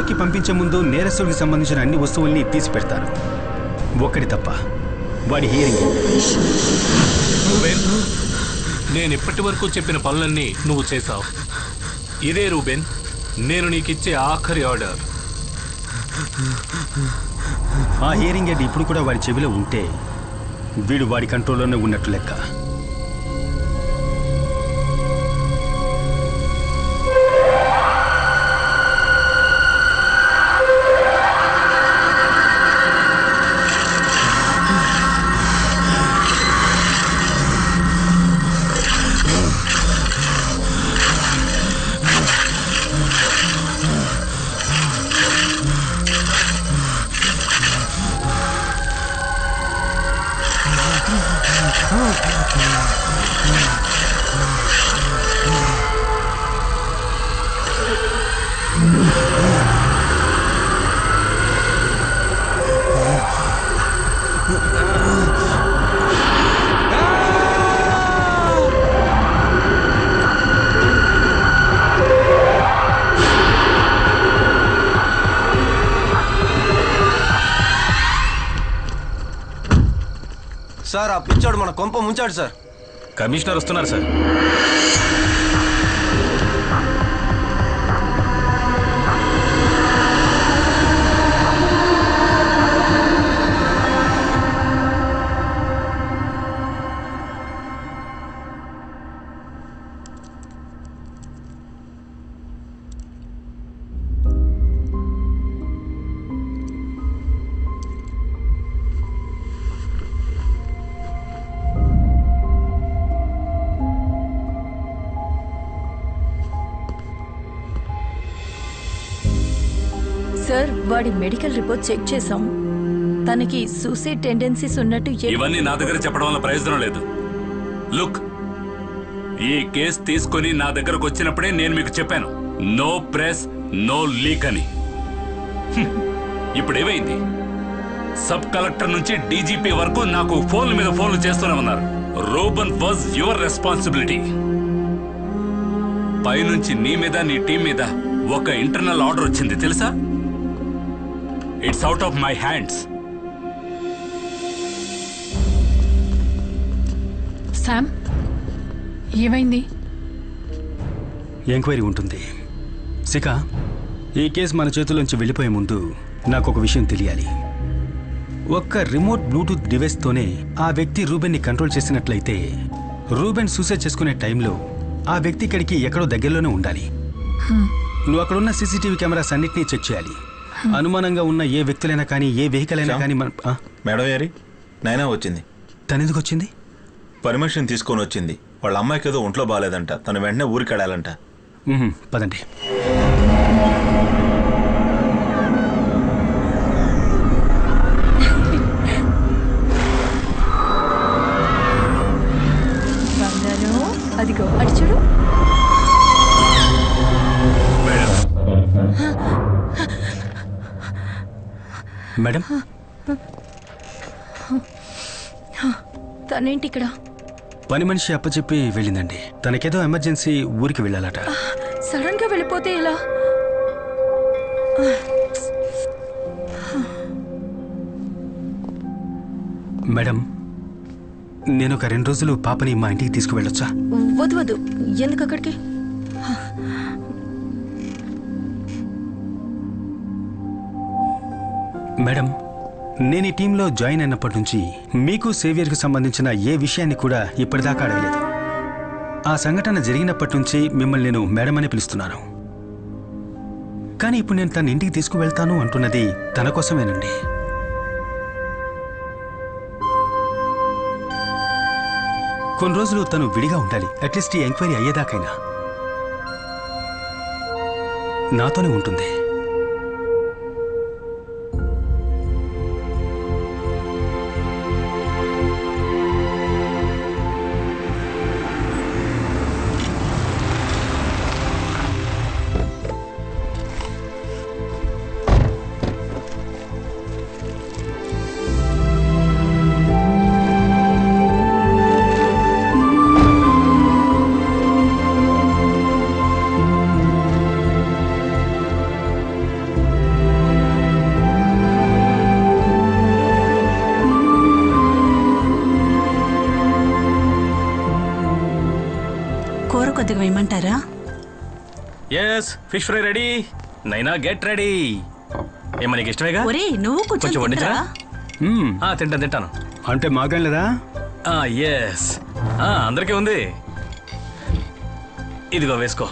చెరలోకి పంపించే ముందు నేరస్తుడికి సంబంధించిన అన్ని వస్తువుల్ని తీసి పెడతారు, ఒక్కడి తప్ప, వాడి హియరింగ్. నేను ఇప్పటి వరకు చెప్పిన పనులన్నీ నువ్వు చేశావు. ఇదే రూబెన్, నేను నీకిచ్చే ఆఖరి ఆర్డర్. ఆ హియరింగ్ ఎయిడ్ ఇప్పుడు కూడా వాడి చెవిలో ఉంటే వీడు వాడి కంట్రోల్లోనే ఉన్నట్టు లెక్క. సార్, ఆ పిచ్చోడు మన కొంప ముంచాడు సార్. కమిషనర్ వస్తున్నారు సార్. సార్, వాడి మెడికల్ రిపోర్ట్ చెక్ చేసాం. తనకి సూసైడ్ టెండెన్సీస్ ఉన్నట్టు ఇవన్నీ నా దగ్గర చెప్పడం వల్ల ప్రయోజనం లేదు. లుక్, ఈ కేసు తీసుకొని నా దగ్గరకు వచ్చినప్పుడే నేను మీకు చెప్పాను, నో ప్రెస్ నో లీక్ అని. ఇప్పుడు ఏమైంది? సబ్ కలెక్టర్ నుంచి డీజీపీ వరకు నాకు ఫోన్ల మీద ఫోన్లు చేస్తూనే ఉన్నారు. Reuben was your responsibility. పైనుంచి నీ మీద నీ టీం మీద ఒక ఇంటర్నల్ ఆర్డర్ వచ్చింది తెలుసా? It's out of my hands. Sam, ఏమైంది? ఎంక్వైరీ ఉంటుంది. శిఖ, ఈ కేసు మన చేతుల్లోంచి వెళ్ళిపోయే ముందు నాకు ఒక విషయం తెలియాలి. ఒక్క రిమోట్ బ్లూటూత్ డివైస్తోనే ఆ వ్యక్తి రూబెన్ని కంట్రోల్ చేసినట్లయితే రూబెన్ సూసైడ్ చేసుకునే టైంలో ఆ వ్యక్తి ఇక్కడికి ఎక్కడో దగ్గరలోనే ఉండాలి. నువ్వు అక్కడున్న సీసీటీవీ కెమెరాస్ అన్నిటినీ చెక్ చేయాలి. అనుమానంగా ఉన్న ఏ వ్యక్తులైనా కానీ, ఏ వెహికల్ అయినా కానీ మేడం గారి నైనా వచ్చింది. తనెందుకు వచ్చింది? పర్మిషన్ తీసుకొని వచ్చింది. వాళ్ళ అమ్మాయికి ఏదో ఒంట్లో బాగాలేదంట, తను వెంటనే ఊరికి వెళ్ళాలంట. పదండి. అదిగో అటు చూడు. మేడం, తనేంటి ఇక్కడ? పని మనిషి అప్పచెప్పి వెళ్ళిందండి. తనకేదో ఎమర్జెన్సీ ఊరికి వెళ్ళాలట. సడన్ గా వెళ్ళిపోతే ఎలా? మేడం, నేను ఒక 2 రోజులు పాపని మా ఇంటికి తీసుకువెళ్ళొచ్చా? వద్దు వద్దు, ఎందుకు అక్కడికి? మేడం, నేను ఈ టీంలో జాయిన్ అయినప్పటి నుంచి మీకు సేవియర్కి సంబంధించిన ఏ విషయాన్ని కూడా ఇప్పటిదాకా అడగలేదు. ఆ సంఘటన జరిగినప్పటి నుంచి మిమ్మల్ని నేను మేడం అని పిలుస్తున్నాను. కానీ ఇప్పుడు నేను తన ఇంటికి తీసుకువెళ్తాను అంటున్నది తన కోసమేనండి. కొన్ని రోజులు తను విడిగా ఉండాలి. అట్లీస్ట్ ఈ ఎంక్వైరీ అయ్యేదాకైనా నాతోనే ఉంటుంది. కొద్దిగా వేయమంటారా? Yes, fish fry ready. Naina get ready. ఏమో నీకు ఇష్టమేగా? ఒరే నువ్వు కొంచెం వండించరా? తింటాను. అంటే మాకేం లేదా? ఎస్, అందరికీ ఉంది. ఇదిగో వేసుకో.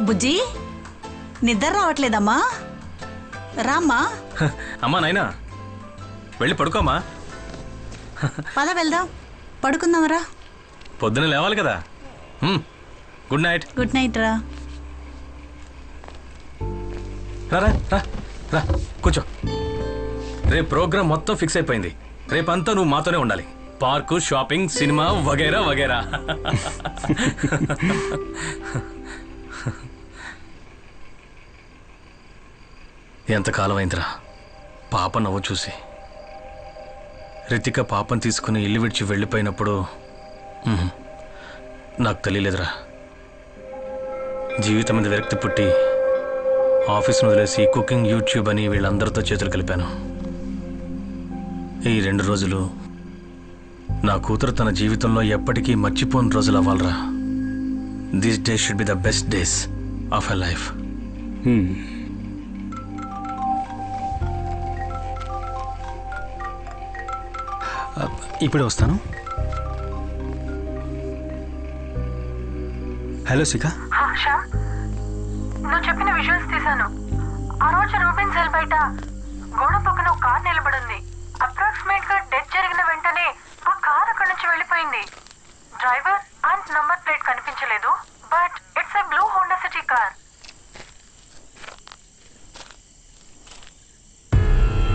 బుజ్జి నిద్ర రావట్లేదమ్మా? రామ్మా. అమ్మా నైనా వెళ్ళి పడుకోమ్మా. పద వెళ్దాం, పడుకుందామరా. పొద్దున లేవాలి కదా. Good night. గుడ్ నైట్ రా. రా రా రా కూర్చో. రేపు ప్రోగ్రామ్ మొత్తం ఫిక్స్ అయిపోయింది. రేపంతా నువ్వు మాతోనే ఉండాలి. పార్కు, షాపింగ్, సినిమా వగైరా వగైరా. ఎంతకాలం అయిందిరా పాప నవ్వు చూసి. రితిక పాపను తీసుకుని ఇల్లు విడిచి వెళ్ళిపోయినప్పుడు నాకు తెలియలేదురా. జీవితం మీద విరక్తి పుట్టి ఆఫీస్ను వదిలేసి కుకింగ్, యూట్యూబ్ అని వీళ్ళందరితో చేతులు కలిపాను. ఈ 2 రోజులు నా కూతురు తన జీవితంలో ఎప్పటికీ మర్చిపోని రోజులు అవ్వాలరా. This day should be the best days of a life. ఇప్పుడు వస్తాను. హలో శిఖ. నువ్వు చెప్పిన విజువల్స్ తీశాను. ఆ రోజు రూబెన్ సెల్ బయట గోడ పక్కన ఒక కార్ నిలబడింది. అప్రాక్సిమేట్ గా డెత్ జరిగిన వెంటనే ఆ కార్ అక్కడి నుంచి వెళ్ళిపోయింది. డ్రైవర్ అండ్ నంబర్ ప్లేట్ కనిపించలేదు, but it's a blue Honda City car.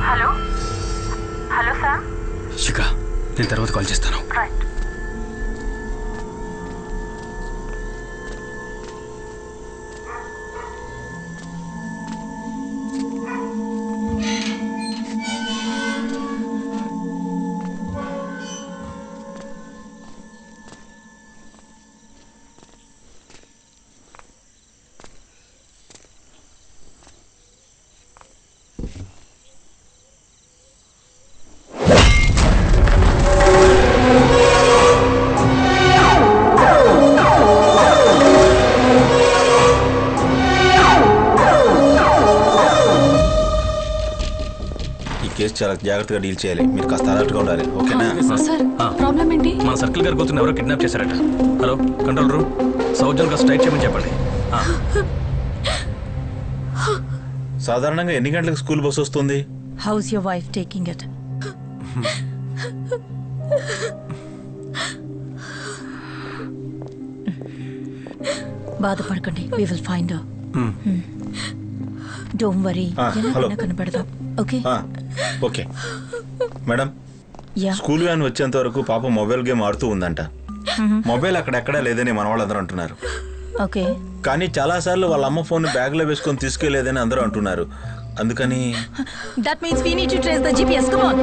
Hello hello Sam. Shikha, నేను తర్వాత కాల్ చేస్తాను. రైట్. చాలా జాగ్రత్తగా డీల్ చేయాలి. మీరు కాస్త అలర్ట్గా ఉండాలి. ఓకేనా? సార్ ప్రాబ్లం ఏంటి? మన సర్కిల్ గారి కూతురు ఎవరో కిడ్నాప్ చేశారట. హలో కంట్రోల్ రూమ్, సౌజన్గా స్ట్రైట్ చేయమని చెప్పండి. సాధారణంగా ఎన్ని గంటలకు స్కూల్ బస్ వస్తుంది? How's your wife taking it? బాధపడకండి, we will find her. Don't worry, ఎలా కనపడదాం. Okay okay madam. School van వచ్చేంత వరకు పాప మొబైల్ గేమ్ ఆడుతూ ఉందంట. మొబైల్ అక్కడెక్కడా లేదని మన వాళ్ళందరూ అంటున్నారు. ఓకే, కానీ చాలా సార్లు వాళ్ళ అమ్మ ఫోన్ బ్యాగ్ లో వేసుకొని తీసుకెళ్లేదని అందరూ అంటున్నారు. అందుకని that means we need to trace the GPS. Come on.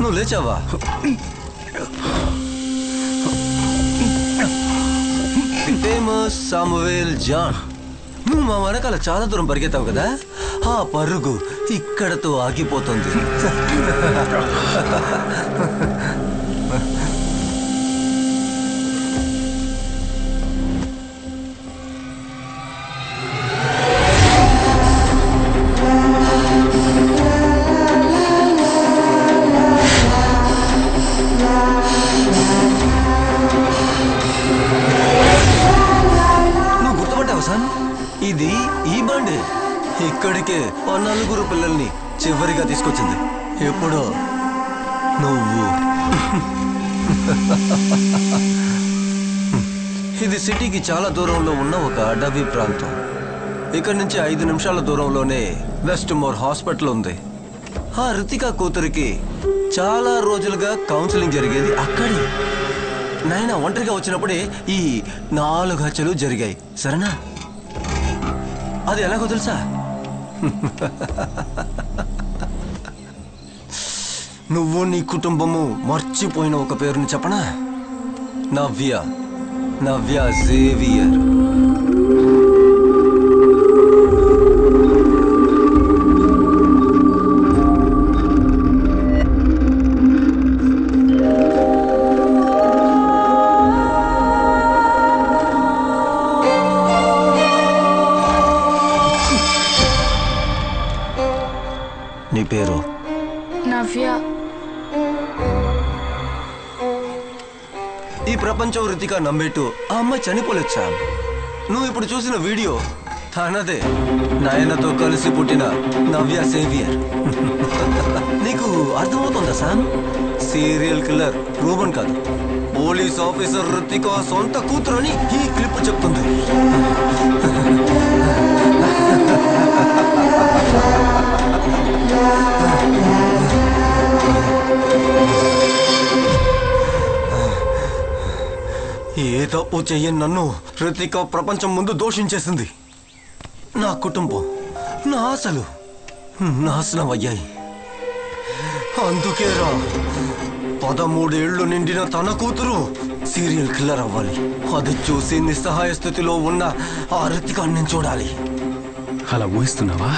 నువ్వు లేచావా? Famous Samuel John. నువ్వు మా వెనకాల చాలా దూరం పరిగెత్తావు కదా, ఆ పరుగు ఇక్కడతో ఆగిపోతుంది. అందుకే ఆ 4 పిల్లల్ని చివరిగా తీసుకొచ్చింది. ఎప్పుడో నువ్వు. ఇది సిటీకి చాలా దూరంలో ఉన్న ఒక అడవి ప్రాంతం. ఇక్కడి నుంచి 5 నిమిషాల దూరంలోనే వెస్ట్ మోర్ హాస్పిటల్ ఉంది. ఆ రితిక కూతురికి చాలా రోజులుగా కౌన్సిలింగ్ జరిగేది అక్కడే. నాయన ఒంటరిగా వచ్చినప్పుడే ఈ 4 హత్యలు జరిగాయి. సరేనా? అది ఎలాగో తెలుసా? నువ్వు నీ కుటుంబము మర్చిపోయిన ఒక పేరుని చెప్పనా? నవ్య జేవియర్. నీ పేరు? నవ్య. ఈ ప్రపంచం రితిక నమ్మేట్టు ఆ అమ్మాయి చనిపోలేదు సామ్. నువ్వు ఇప్పుడు చూసిన వీడియో తనదే. నాయనతో కలిసి పుట్టిన నవ్య సేవియర్. నీకు అర్థమవుతుందా సామ్? సీరియల్ కిల్లర్ రూబన్ కాదు, పోలీస్ ఆఫీసర్ రితిక సొంత కూతురు అని ఈ క్లిప్ చెప్తుంది. ఏ తప్పు చెయ్యని నన్ను రితిక ప్రపంచం ముందు దోషించేసింది. నా కుటుంబం, నా ఆశలు నాశనం అయ్యాయి. అందుకేరా 13 ఏళ్లు నిండిన తన కూతురు సీరియల్ కిల్లర్ అవ్వాలి. అది చూసి నిస్సహాయ స్థితిలో ఉన్న ఆ రితికాన్ని నేను చూడాలి. అలా ఊహిస్తున్నావా?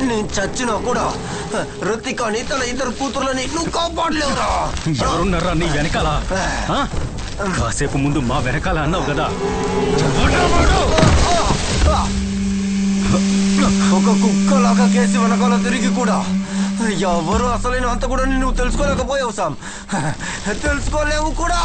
నేను చచ్చినా కూడా రితికాని తన 2 కూతుర్లని నువ్వు కాపాడలేవురా. ఎవరున్నారా నీ వెనకాల? కాసేపు ముందు మా వెనకాల అన్నావు కదా. ఒక కుక్కలాగా కేసి వెనకాల తిరిగి కూడా ఎవరు అసలైన అంత కూడా నువ్వు తెలుసుకోలేకపోయావు సామ్. తెలుసుకోలేవు కూడా.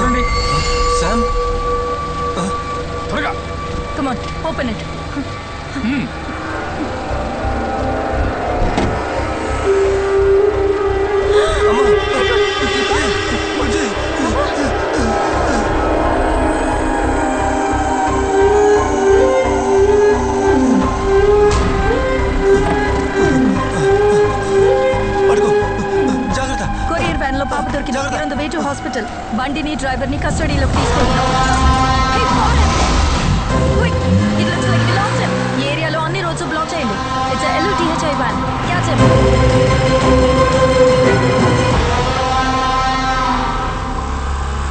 చూడండి. శామ్ త్వరగా కమ్ ఆన్ ఓపెన్ ఇట్. బుజ్జి పడుకో జాగ్రత్త కొరియర్ వ్యాన్ లో పాప దొరికింది. జాగ్రత్త. On the way to hospital. బండిని డ్రైవర్ ని కస్టడీలో